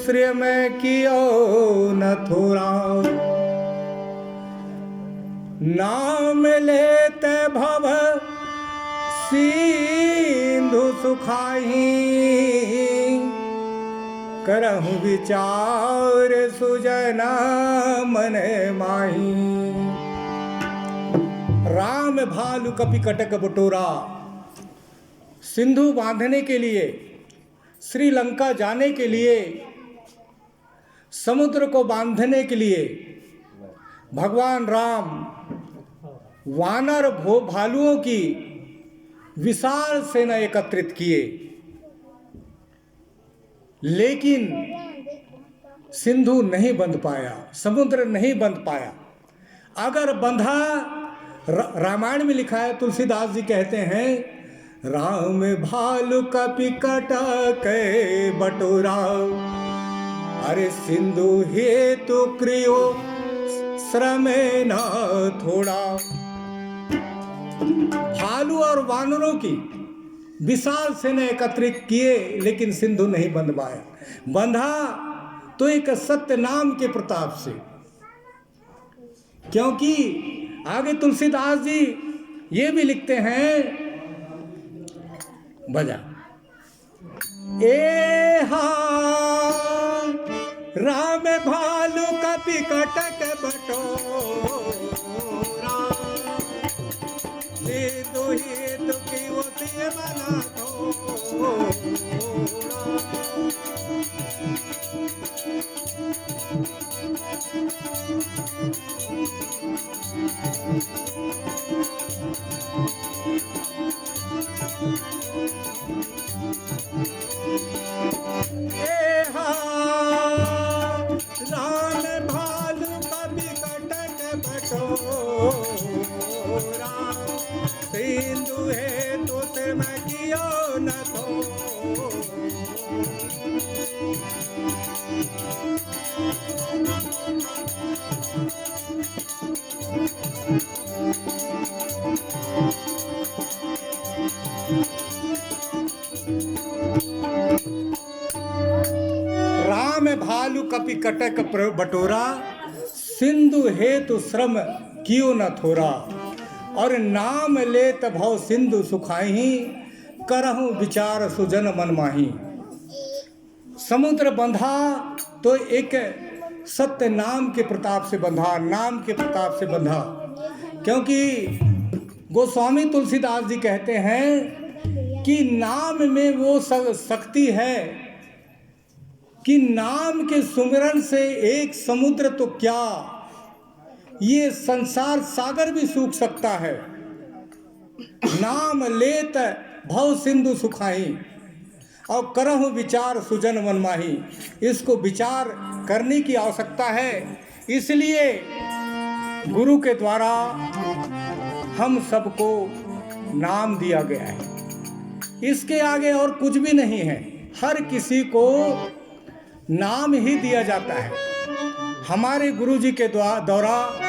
दूसरे में कियो न थोड़ा। नाम लेते भव सिंधु सुखाही, करहु विचार सुजना मन माही। राम भालु कपि कटक बटोरा, सिंधु बांधने के लिए, श्रीलंका जाने के लिए, समुद्र को बांधने के लिए भगवान राम वानर भालुओं की विशाल सेना एकत्रित किए, लेकिन सिंधु नहीं बंध पाया, समुद्र नहीं बंध पाया। अगर बंधा, रामायण में लिखा है, तुलसीदास जी कहते हैं, राम भालु कपि कटक बटोरा, अरे सिंधु हेतु क्रियो श्रम न थोड़ा। भालू और वानरों की विशाल सेना एकत्रित किए, लेकिन सिंधु नहीं बंध पाया। बंधा तो एक सत्य नाम के प्रताप से, क्योंकि आगे तुलसीदास जी ये भी लिखते हैं, बजा ए राम भालु कपि कटक बटोरा, सिंधु हेतु क्रियो श्रम न थोड़ा। राम भालु कपि कटक बटोरा, सिंधु हेतु श्रम कियो न थोड़ा। राम भालु कपि कटक बटोरा, सिंधु हेतु श्रम कियो न थोड़ा, और नाम लेत भव सिंधु सुखाही, करहु विचार सुजन मन माही। समुद्र बंधा तो एक सत्य नाम के प्रताप से बंधा, नाम के प्रताप से बंधा, क्योंकि गोस्वामी तुलसीदास जी कहते हैं कि नाम में वो शक्ति है कि नाम के सुमिरन से एक समुद्र तो क्या, ये संसार सागर भी सूख सकता है। नाम लेत भव सिंधु सुखाही, और करहु विचार सुजन मन माही। इसको विचार करने की आवश्यकता है, इसलिए गुरु के द्वारा हम सबको नाम दिया गया है। इसके आगे और कुछ भी नहीं है, हर किसी को नाम ही दिया जाता है। हमारे गुरु जी के द्वारा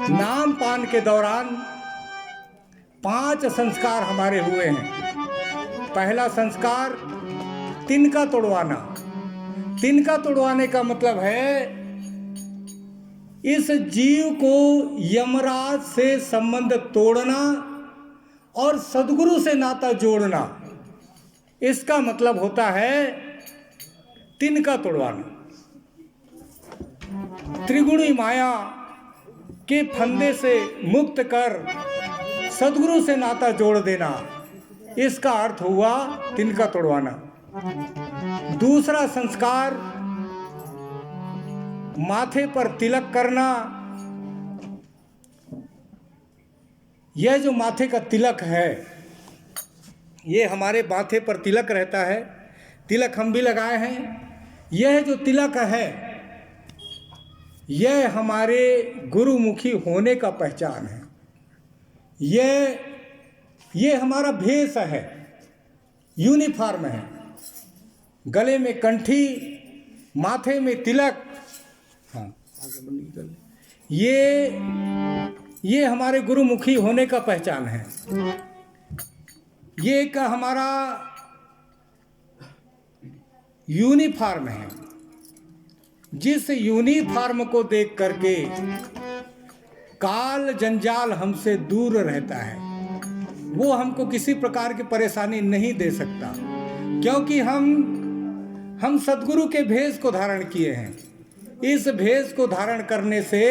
नाम पान के दौरान 5 संस्कार हमारे हुए हैं। पहला संस्कार तिनका तोड़वाना। तिनका तोड़वाने का मतलब है इस जीव को यमराज से संबंध तोड़ना और सद्गुरु से नाता जोड़ना, इसका मतलब होता है तिनका तोड़वाना। त्रिगुणी माया के फंदे से मुक्त कर सद्गुरु से नाता जोड़ देना, इसका अर्थ हुआ तिनका तोड़वाना। दूसरा संस्कार माथे पर तिलक करना। यह जो माथे का तिलक है, ये हमारे माथे पर तिलक रहता है, तिलक हम भी लगाए हैं। यह जो तिलक है, यह हमारे गुरुमुखी होने का पहचान है। ये हमारा भेष है, यूनिफॉर्म है। गले में कंठी, माथे में तिलक, हाँ ये हमारे गुरुमुखी होने का पहचान है। यूनिफॉर्म है। जिस यूनिफॉर्म को देख करके काल जंजाल हमसे दूर रहता है, वो हमको किसी प्रकार की परेशानी नहीं दे सकता, क्योंकि हम सद्गुरु के भेष को धारण किए हैं। इस भेष को धारण करने से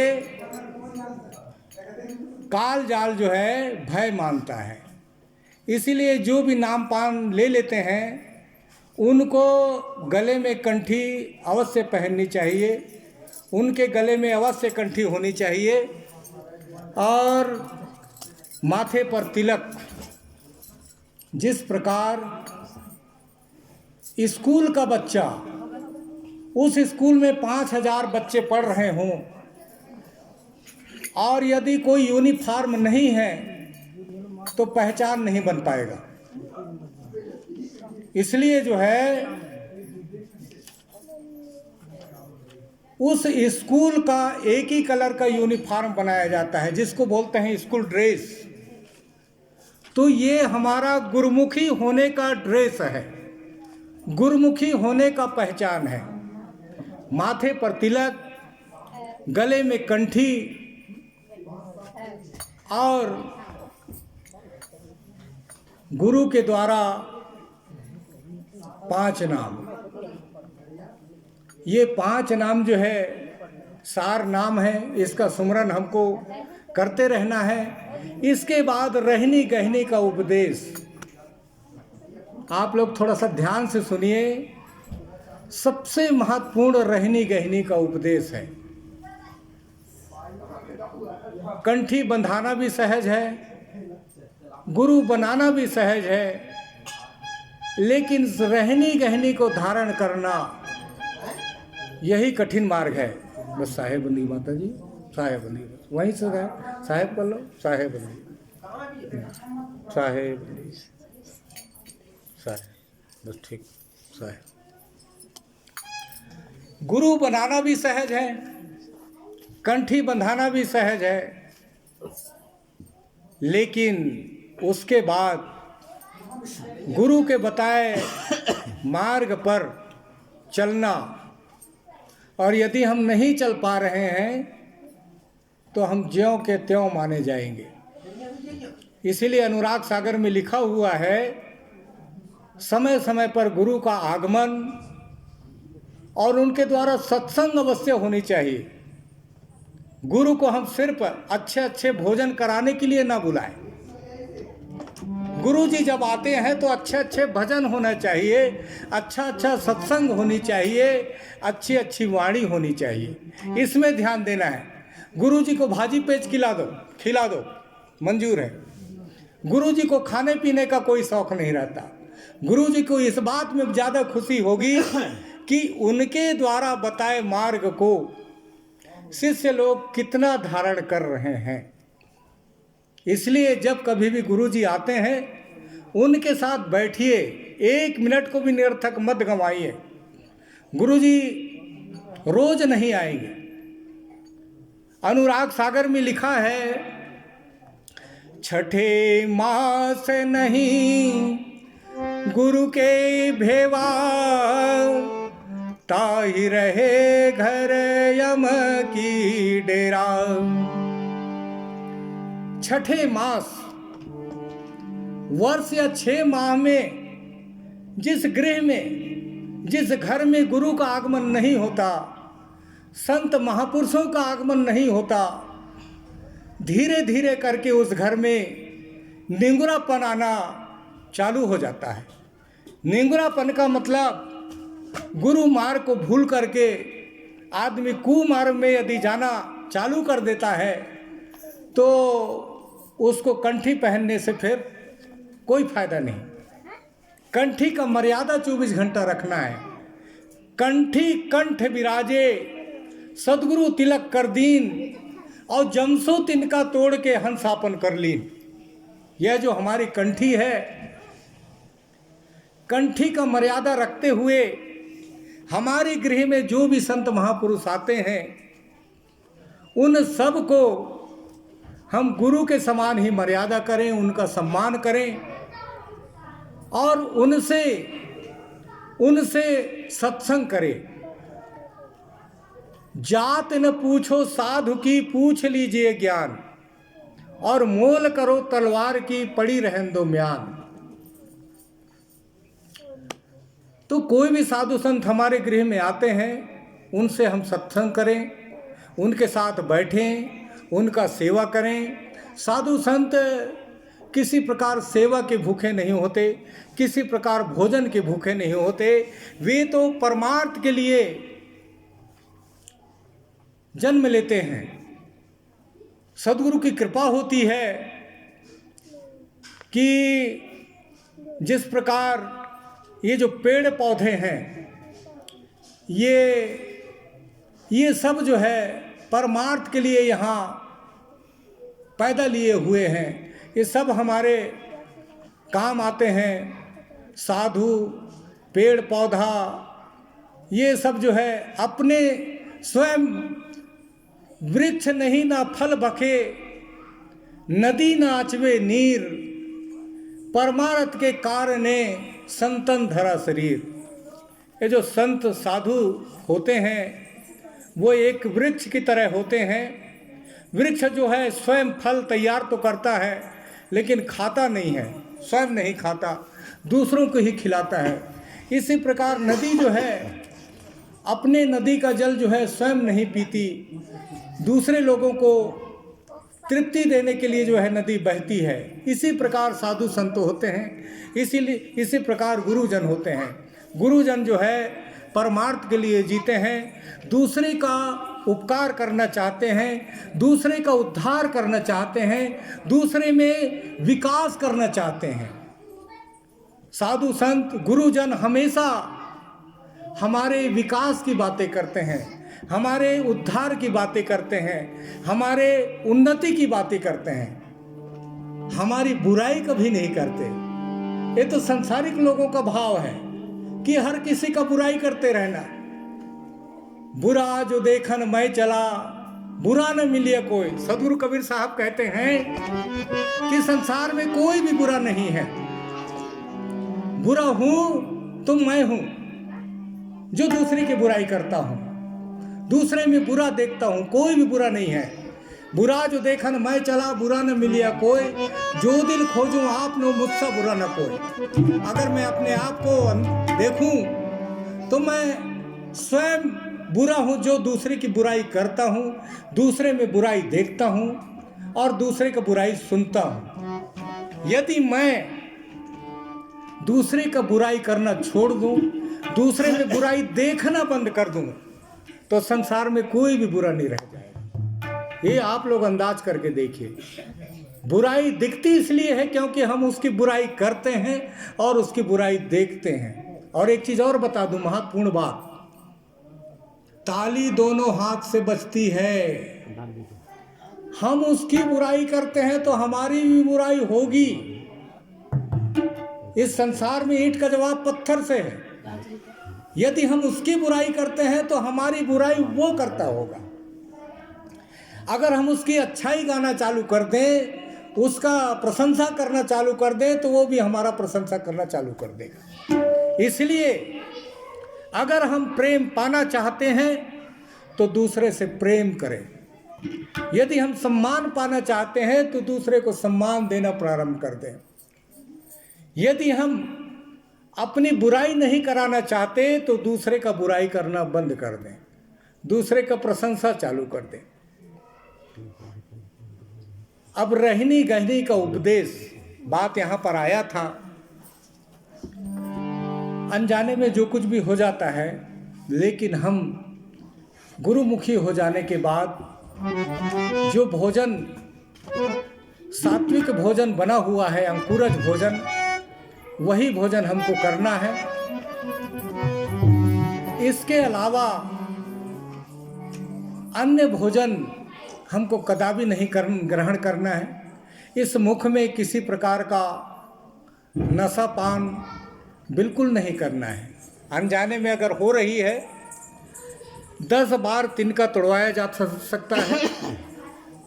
काल जाल जो है भय मानता है। इसीलिए जो भी नाम पान ले लेते हैं उनको गले में कंठी अवश्य पहननी चाहिए, उनके गले में अवश्य कंठी होनी चाहिए, और माथे पर तिलक। जिस प्रकार स्कूल का बच्चा, उस स्कूल में 5000 बच्चे पढ़ रहे हों और यदि कोई यूनिफॉर्म नहीं है तो पहचान नहीं बन पाएगा। इसलिए जो है उस स्कूल का एक ही कलर का यूनिफॉर्म बनाया जाता है, जिसको बोलते हैं स्कूल ड्रेस। तो ये हमारा गुरुमुखी होने का ड्रेस है, गुरुमुखी होने का पहचान है। माथे पर तिलक, गले में कंठी और गुरु के द्वारा 5 नाम। ये 5 नाम जो है सार नाम है, इसका सुमरन हमको करते रहना है। इसके बाद रहनी गहनी का उपदेश। आप लोग थोड़ा सा ध्यान से सुनिए, सबसे महत्वपूर्ण रहनी गहनी का उपदेश है। कंठी बंधाना भी सहज है, गुरु बनाना भी सहज है, लेकिन रहनी गहनी को धारण करना यही कठिन मार्ग है। बस साहेब बंदी माता जी, साहेब बंदी, वहीं से गए साहेब कर लो, साहेब बंदी, साहेब बंदी, साहेब, बस ठीक, साहेब। गुरु बनाना भी सहज है, कंठी बंधाना भी सहज है, लेकिन उसके बाद गुरु के बताए मार्ग पर चलना, और यदि हम नहीं चल पा रहे हैं तो हम ज्यों के त्यों माने जाएंगे। इसीलिए अनुराग सागर में लिखा हुआ है, समय समय पर गुरु का आगमन और उनके द्वारा सत्संग अवश्य होनी चाहिए। गुरु को हम सिर्फ अच्छे अच्छे भोजन कराने के लिए ना बुलाएं। गुरु जी जब आते हैं तो अच्छे अच्छे भजन होना चाहिए, अच्छा अच्छा सत्संग होनी चाहिए, अच्छी अच्छी वाणी होनी चाहिए। इसमें ध्यान देना है। गुरु जी को भाजी पेच खिला दो, मंजूर है। गुरु जी को खाने पीने का कोई शौक नहीं रहता। गुरु जी को इस बात में ज़्यादा खुशी होगी कि उनके द्वारा बताए मार्ग को शिष्य लोग कितना धारण कर रहे हैं। इसलिए जब कभी भी गुरु जी आते हैं उनके साथ बैठिए, 1 मिनट को भी निरर्थक मत गंवाइए। गुरु जी रोज नहीं आएंगे। अनुराग सागर में लिखा है, छठे मास नहीं गुरु के भेवा, ताहि रहे घर यम की डेरा। छठे मास, वर्ष या 6 माह में जिस गृह में, जिस घर में गुरु का आगमन नहीं होता, संत महापुरुषों का आगमन नहीं होता, धीरे धीरे करके उस घर में निंगुरापन आना चालू हो जाता है। निंगुरापन का मतलब गुरु मार्ग को भूल करके आदमी कुमार्ग में यदि जाना चालू कर देता है तो उसको कंठी पहनने से फिर कोई फायदा नहीं। कंठी का मर्यादा 24 घंटा रखना है। कंठी कंठ विराजे, सदगुरु तिलक कर दीन, और जमसो तिनका तोड़ के हंसापन कर लीन। यह जो हमारी कंठी है, कंठी का मर्यादा रखते हुए हमारे गृह में जो भी संत महापुरुष आते हैं उन सब को हम गुरु के समान ही मर्यादा करें, उनका सम्मान करें और उनसे उनसे सत्संग करे। जात न पूछो साधु की, पूछ लीजिए ज्ञान, और मोल करो तलवार की, पड़ी रहन दो म्यान। तो कोई भी साधु संत हमारे गृह में आते हैं, उनसे हम सत्संग करें, उनके साथ बैठें, उनका सेवा करें। साधु संत किसी प्रकार सेवा के भूखे नहीं होते, किसी प्रकार भोजन के भूखे नहीं होते। वे तो परमार्थ के लिए जन्म लेते हैं। सद्गुरु की कृपा होती है कि जिस प्रकार ये जो पेड़ पौधे हैं, ये सब जो है परमार्थ के लिए यहाँ पैदा लिए हुए हैं। ये सब हमारे काम आते हैं। साधु, पेड़ पौधा, ये सब जो है अपने स्वयं वृक्ष नहीं ना फल बखे, नदी ना आचवे नीर, परमार्थ के कारणे संतन धरा शरीर। ये जो संत साधु होते हैं वो एक वृक्ष की तरह होते हैं। वृक्ष जो है स्वयं फल तैयार तो करता है लेकिन खाता नहीं है, स्वयं नहीं खाता, दूसरों को ही खिलाता है। इसी प्रकार नदी जो है अपने नदी का जल जो है स्वयं नहीं पीती, दूसरे लोगों को तृप्ति देने के लिए जो है नदी बहती है। इसी प्रकार साधु संत होते हैं, इसीलिए इसी प्रकार गुरुजन होते हैं। गुरुजन जो है परमार्थ के लिए जीते हैं, दूसरे का उपकार करना चाहते हैं, दूसरे का उद्धार करना चाहते हैं, दूसरे में विकास करना चाहते हैं। साधु संत गुरुजन हमेशा हमारे विकास की बातें करते हैं, हमारे उद्धार की बातें करते हैं, हमारे उन्नति की बातें करते हैं, हमारी बुराई कभी नहीं करते। ये तो सांसारिक लोगों का भाव है कि हर किसी का बुराई करते रहना। बुरा जो देखन मैं चला, बुरा न मिले कोई। सदगुरु कबीर साहब कहते हैं कि संसार में कोई भी बुरा नहीं है। बुरा हूं तो मैं हूं जो दूसरे की बुराई करता हूं, दूसरे में बुरा देखता हूं, कोई भी बुरा नहीं है। बुरा जो देखन मैं चला, बुरा न मिलिया कोई, जो दिल खोजूं आप नो मुझसे बुरा न कोई। अगर मैं अपने आप को देखूं तो मैं स्वयं बुरा हूं जो दूसरे की बुराई करता हूं, दूसरे में बुराई देखता हूं और दूसरे की बुराई सुनता हूं। यदि मैं दूसरे का बुराई करना छोड़ दूं, दूसरे में बुराई देखना बंद कर दूं, तो संसार में कोई भी बुरा नहीं रह जाएगा। ये आप लोग अंदाज करके देखिए। बुराई दिखती इसलिए है क्योंकि हम उसकी बुराई करते हैं और उसकी बुराई देखते हैं। और एक चीज और बता दूं, महत्वपूर्ण बात, ताली दोनों हाथ से बजती है। हम उसकी बुराई करते हैं तो हमारी भी बुराई होगी। इस संसार में ईंट का जवाब पत्थर से है। यदि हम उसकी बुराई करते हैं तो हमारी बुराई वो करता होगा। अगर हम उसकी अच्छाई गाना चालू कर दें, उसका प्रशंसा करना चालू कर दें, तो वो भी हमारा प्रशंसा करना चालू कर देगा। इसलिए अगर हम प्रेम पाना चाहते हैं तो दूसरे से प्रेम करें। यदि हम सम्मान पाना चाहते हैं तो दूसरे को सम्मान देना प्रारंभ कर दें। यदि हम अपनी बुराई नहीं कराना चाहते तो दूसरे का बुराई करना बंद कर दें, दूसरे का प्रशंसा चालू कर दें। अब रहनी गहनी का उपदेश बात यहाँ पर आया था। अनजाने में जो कुछ भी हो जाता है, लेकिन हम गुरुमुखी हो जाने के बाद जो भोजन सात्विक भोजन बना हुआ है, अंकुरज भोजन, वही भोजन हमको करना है। इसके अलावा अन्य भोजन हमको कदापि नहीं ग्रहण करना है। इस मुख में किसी प्रकार का नशा पान बिल्कुल नहीं करना है। अनजाने में अगर हो रही है, 10 बार तिनका तोड़वाया जा सकता है।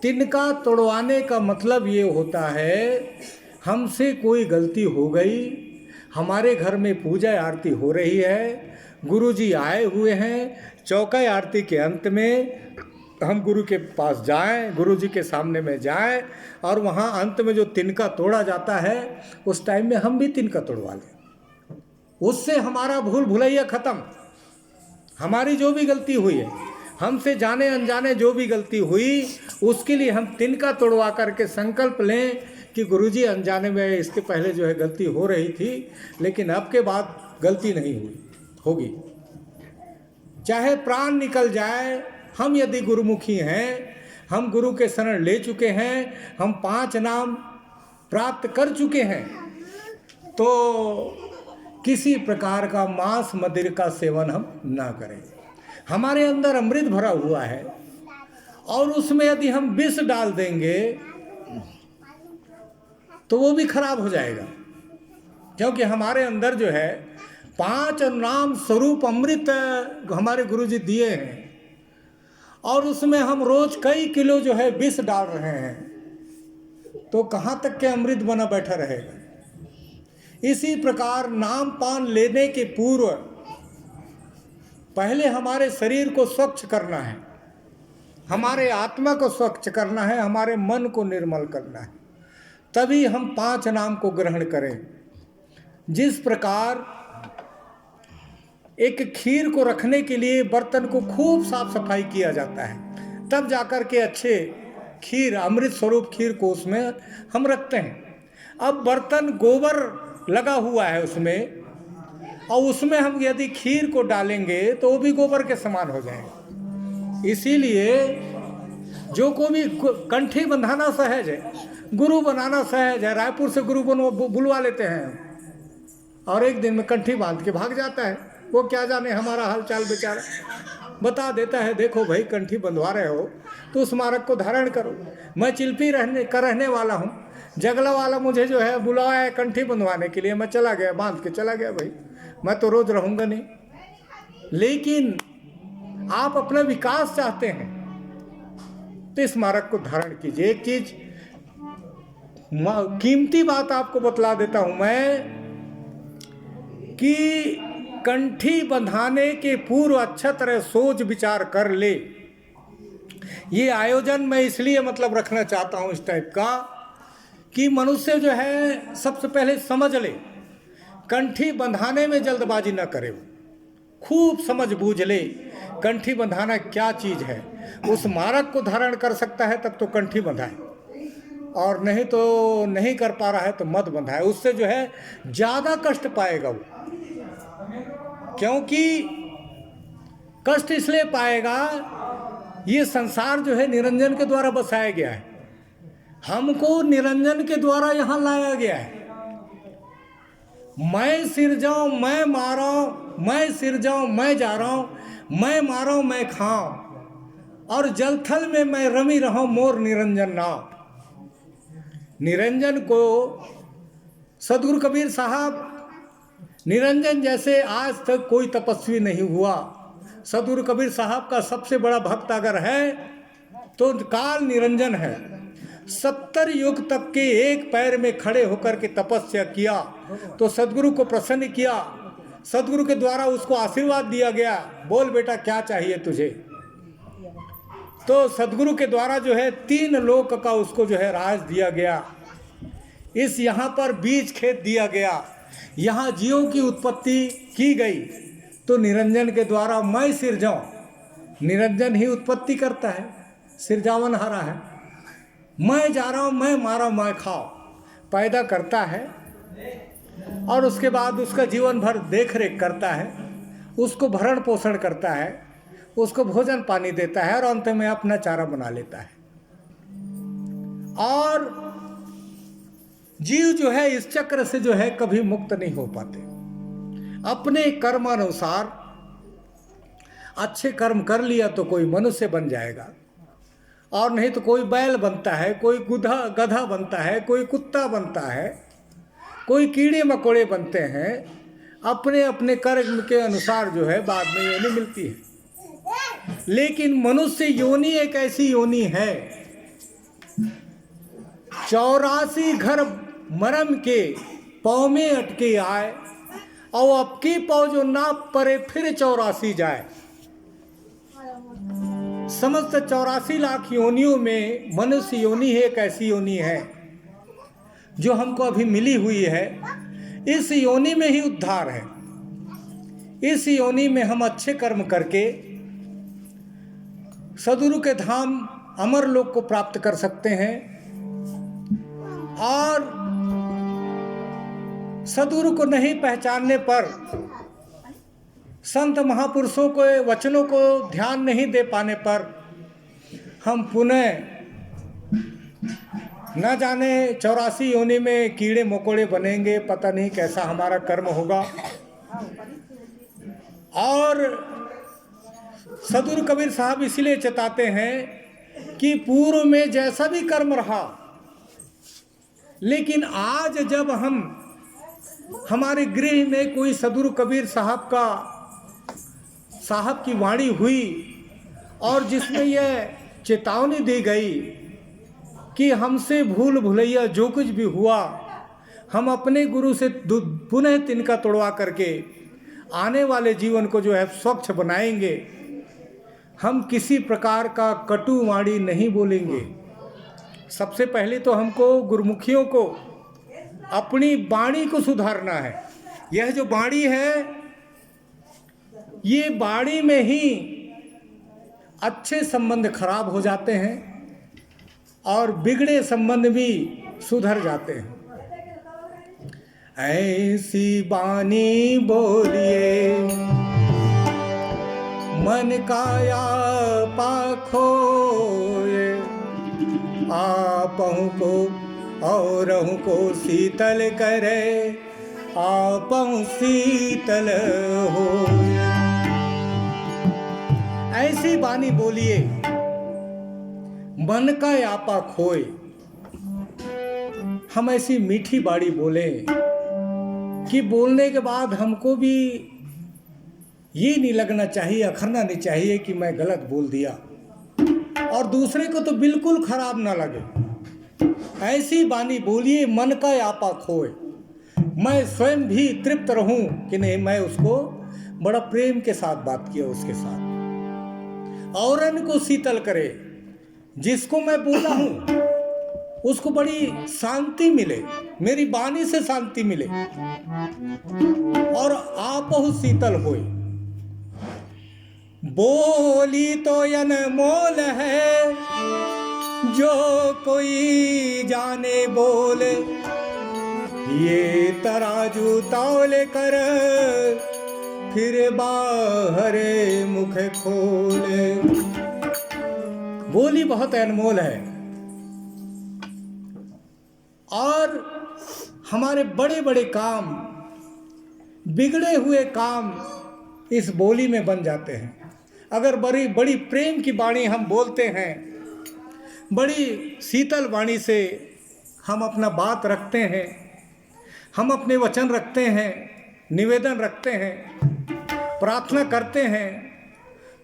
तिनका तोड़वाने का मतलब ये होता है, हमसे कोई गलती हो गई, हमारे घर में पूजा आरती हो रही है, गुरुजी आए हुए हैं। चौका आरती के अंत में हम गुरु के पास जाएं, गुरुजी के सामने में जाएं और वहाँ अंत में जो तिनका तोड़ा जाता है उस टाइम में हम भी तिनका तोड़वा लें। उससे हमारा भूल भुलैया खत्म। हमारी जो भी गलती हुई है, हमसे जाने अनजाने जो भी गलती हुई, उसके लिए हम तिनका तोड़वा करके संकल्प लें कि गुरुजी अनजाने में इसके पहले जो है गलती हो रही थी, लेकिन अब के बाद गलती नहीं होगी। चाहे प्राण निकल जाए, हम यदि गुरुमुखी हैं, हम गुरु के शरण ले चुके हैं, हम 5 नाम प्राप्त कर चुके हैं, तो किसी प्रकार का मांस मदिर का सेवन हम ना करें। हमारे अंदर अमृत भरा हुआ है और उसमें यदि हम विष डाल देंगे तो वो भी खराब हो जाएगा, क्योंकि हमारे अंदर जो है 5 नाम स्वरूप अमृत हमारे गुरुजी दिए हैं और उसमें हम रोज कई किलो जो है विष डाल रहे हैं, तो कहाँ तक के अमृत बना बैठा रहेगा। इसी प्रकार नाम पान लेने के पूर्व पहले हमारे शरीर को स्वच्छ करना है, हमारे आत्मा को स्वच्छ करना है, हमारे मन को निर्मल करना है, तभी हम 5 नाम को ग्रहण करें। जिस प्रकार एक खीर को रखने के लिए बर्तन को खूब साफ सफाई किया जाता है, तब जाकर के अच्छे खीर, अमृत स्वरूप खीर को उसमें हम रखते हैं। अब बर्तन गोबर लगा हुआ है उसमें, और उसमें हम यदि खीर को डालेंगे तो वो भी गोबर के समान हो जाएगा। इसीलिए जो को भी कंठी बंधाना सहज है, गुरु बनाना सहज है। रायपुर से गुरु बुलवा लेते हैं और एक दिन में कंठी बांध के भाग जाता है। वो क्या जाने हमारा हालचाल, बेचारा बता देता है, देखो भाई कंठी बंधवा रहे हो तो स्मारक को धारण करो। मैं चिल्पी रहने वाला हूँ, जगला वाला मुझे जो है बुलाया है कंठी बंधवाने के लिए, मैं चला गया, बांध के चला गया। भाई मैं तो रोज रहूँगा नहीं। लेकिन आप अपना विकास चाहते हैं तो स्मारक को धारण कीजिए। एक चीज कीमती बात आपको बतला देता हूं मैं कि कंठी बंधाने के पूर्व अच्छा तरह सोच विचार कर ले। ये आयोजन मैं इसलिए मतलब रखना चाहता हूं इस टाइप का कि मनुष्य जो है सबसे पहले समझ ले, कंठी बंधाने में जल्दबाजी न करे, खूब समझ बूझ ले कंठी बंधाना क्या चीज़ है। उस मारक को धारण कर सकता है तब तो कंठी बंधाए, और नहीं तो नहीं कर पा रहा है तो मत बंधाए। उससे जो है ज़्यादा कष्ट पाएगा वो, क्योंकि कष्ट इसलिए पाएगा, ये संसार जो है निरंजन के द्वारा बसाया गया है, हमको निरंजन के द्वारा यहाँ लाया गया है। मैं सिर जाऊं मैं माराऊं, मैं सिर जाऊं मैं जा रहा हूं, मैं माराऊं मैं खाऊं, और जलथल में मैं रमी रहूं मोर निरंजन नाम। निरंजन को सदगुरु कबीर साहब, निरंजन जैसे आज तक कोई तपस्वी नहीं हुआ। सदगुरु कबीर साहब का सबसे बड़ा भक्त अगर है तो काल निरंजन है। 70 युग तक के एक पैर में खड़े होकर के तपस्या किया तो सदगुरु को प्रसन्न किया, सदगुरु के द्वारा उसको आशीर्वाद दिया गया, बोल बेटा क्या चाहिए तुझे। तो सदगुरु के द्वारा जो है 3 लोक का उसको जो है राज दिया गया। इस यहाँ पर बीज खेत दिया गया, यहाँ जीवों की उत्पत्ति की गई। तो निरंजन के द्वारा मैं सिर जाऊं, निरंजन ही उत्पत्ति करता है, सिरजावन हारा है। मैं जा रहा हूँ मैं मारा मैं खाओ पैदा करता है, और उसके बाद उसका जीवन भर देख रेख करता है, उसको भरण पोषण करता है, उसको भोजन पानी देता है, और अंत में अपना चारा बना लेता है। और जीव जो है इस चक्र से जो है कभी मुक्त नहीं हो पाते। अपने कर्म अनुसार अच्छे कर्म कर लिया तो कोई मनुष्य बन जाएगा, और नहीं तो कोई बैल बनता है, कोई गधा बनता है, कोई कुत्ता बनता है, कोई कीड़े मकोड़े बनते हैं। अपने अपने कर्म के अनुसार जो है बाद में योनि मिलती है। लेकिन मनुष्य योनि एक ऐसी योनि है, 84 घर मरम के पाँव में अटके आए, और अब की पाँव जो ना परे फिर 84 जाए। समस्त 84 लाख योनियों में मनुष्य योनि है एक ऐसी योनि है जो हमको अभी मिली हुई है। इस योनि में ही उद्धार है। इस योनि में हम अच्छे कर्म करके सद्गुरु के धाम अमर लोक को प्राप्त कर सकते हैं और सद्गुरु को नहीं पहचानने पर, संत महापुरुषों के वचनों को ध्यान नहीं दे पाने पर हम पुनः न जाने 84 योनि में कीड़े मकोड़े बनेंगे। पता नहीं कैसा हमारा कर्म होगा। और सद्गुरु कबीर साहब इसलिए चेताते हैं कि पूर्व में जैसा भी कर्म रहा, लेकिन आज जब हमारे गृह में कोई सद्गुरु कबीर साहब की वाणी हुई और जिसमें यह चेतावनी दी गई कि हमसे भूल भुलैया जो कुछ भी हुआ, हम अपने गुरु से पुनः तिनका तोड़वा करके आने वाले जीवन को जो है स्वच्छ बनाएंगे। हम किसी प्रकार का कटु वाणी नहीं बोलेंगे। सबसे पहले तो हमको गुरुमुखियों को अपनी वाणी को सुधारना है। यह जो वाणी है, ये वाणी में ही अच्छे संबंध खराब हो जाते हैं और बिगड़े संबंध भी सुधर जाते हैं। ऐसी वाणी बोलिए मन काया पाखोए, आपहु को औरहु को शीतल करे, आपहु शीतल हो। ऐसी वाणी बोलिए मन का आपा खोए। हम ऐसी मीठी बाणी बोले कि बोलने के बाद हमको भी ये नहीं लगना चाहिए, अखरना नहीं चाहिए कि मैं गलत बोल दिया, और दूसरे को तो बिल्कुल खराब ना लगे। ऐसी वाणी बोलिए मन का आपा खोए। मैं स्वयं भी तृप्त रहूं कि नहीं, मैं उसको बड़ा प्रेम के साथ बात किया उसके साथ, औरन को शीतल करे। जिसको मैं बोला हूं उसको बड़ी शांति मिले, मेरी वाणी से शांति मिले और आपहु शीतल होए। बोली तो अनमोल है जो कोई जाने बोले, ये तराजू तौल कर फिर बाहर मुख खोले। बोली बहुत अनमोल है और हमारे बड़े बड़े काम, बिगड़े हुए काम इस बोली में बन जाते हैं। अगर बड़ी बड़ी प्रेम की वाणी हम बोलते हैं, बड़ी शीतल वाणी से हम अपना बात रखते हैं, हम अपने वचन रखते हैं, निवेदन रखते हैं, प्रार्थना करते हैं,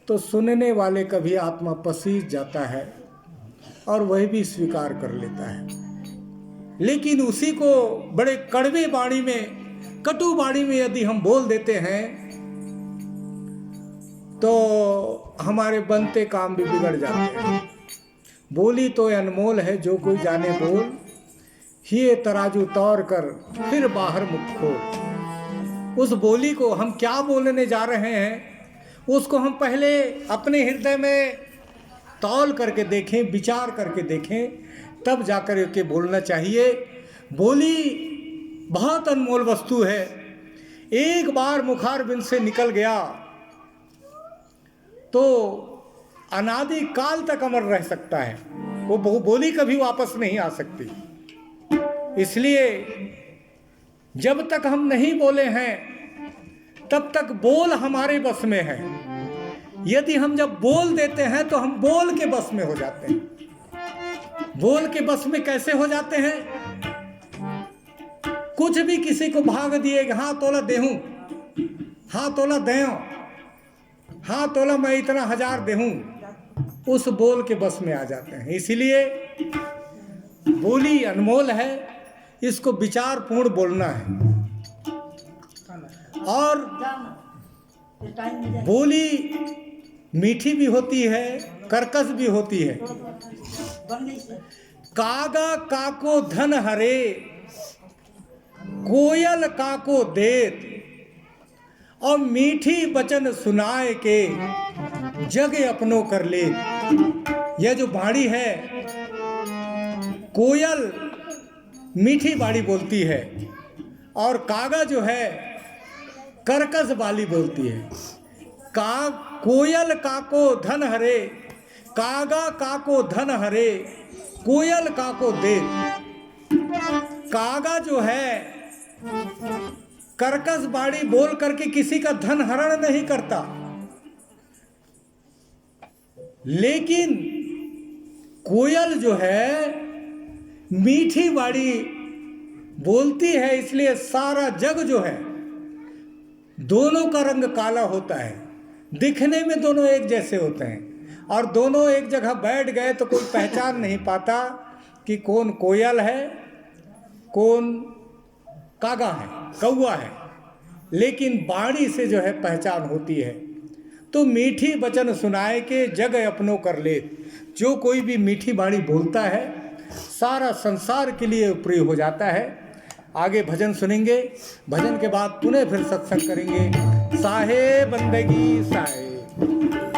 तो सुनने वाले का भी आत्मा पसीज जाता है और वह भी स्वीकार कर लेता है। लेकिन उसी को बड़े कड़वे वाणी में, कटु वाणी में यदि हम बोल देते हैं तो हमारे बनते काम भी बिगड़ जाते हैं। बोली तो अनमोल है जो कोई जाने बोल, ये तराजू तौर कर फिर बाहर मुख खोल। उस बोली को हम क्या बोलने जा रहे हैं उसको हम पहले अपने हृदय में तौल करके देखें, विचार करके देखें, तब जाकर के बोलना चाहिए। बोली बहुत अनमोल वस्तु है। एक बार मुखारबिंद से निकल गया तो अनादि काल तक अमर रह सकता है। वो बोली कभी वापस नहीं आ सकती। इसलिए जब तक हम नहीं बोले हैं तब तक बोल हमारे बस में है। यदि हम जब बोल देते हैं तो हम बोल के बस में हो जाते हैं। बोल के बस में कैसे हो जाते हैं? कुछ भी किसी को भाग दिए, हाँ तोला देहूं, हाँ तोला देऊं, हाँ तोला मैं इतना 1000 देहूं, उस बोल के बस में आ जाते हैं। इसीलिए बोली अनमोल है, इसको विचारपूर्ण बोलना है। और बोली मीठी भी होती है, कर्कश भी होती है। कागा काको धन हरे, कोयल काको देत, और मीठी वचन सुनाए के जग अपनो कर ले। यह जो बाणी है, कोयल मीठी बाणी बोलती है और कागा जो है कर्कश बाली बोलती है। कोयल काको धन हरे, कागा काको धन हरे, कोयल काको देत। कागा जो है कर्कश बाणी बोल करके किसी का धन हरण नहीं करता, लेकिन कोयल जो है मीठी बाणी बोलती है, इसलिए सारा जग जो है दोनों का रंग काला होता है। दिखने में दोनों एक जैसे होते हैं और दोनों एक जगह बैठ गए तो कोई पहचान नहीं पाता कि कौन कोयल है, कौन कागा है, कौवा है, लेकिन बाणी से जो है पहचान होती है। तो मीठी वचन सुनाए के जग अपनो कर ले। जो कोई भी मीठी बाणी बोलता है सारा संसार के लिए उपयोगी हो जाता है। आगे भजन सुनेंगे, भजन के बाद पुनः फिर सत्संग करेंगे। साहे बंदगी साहे।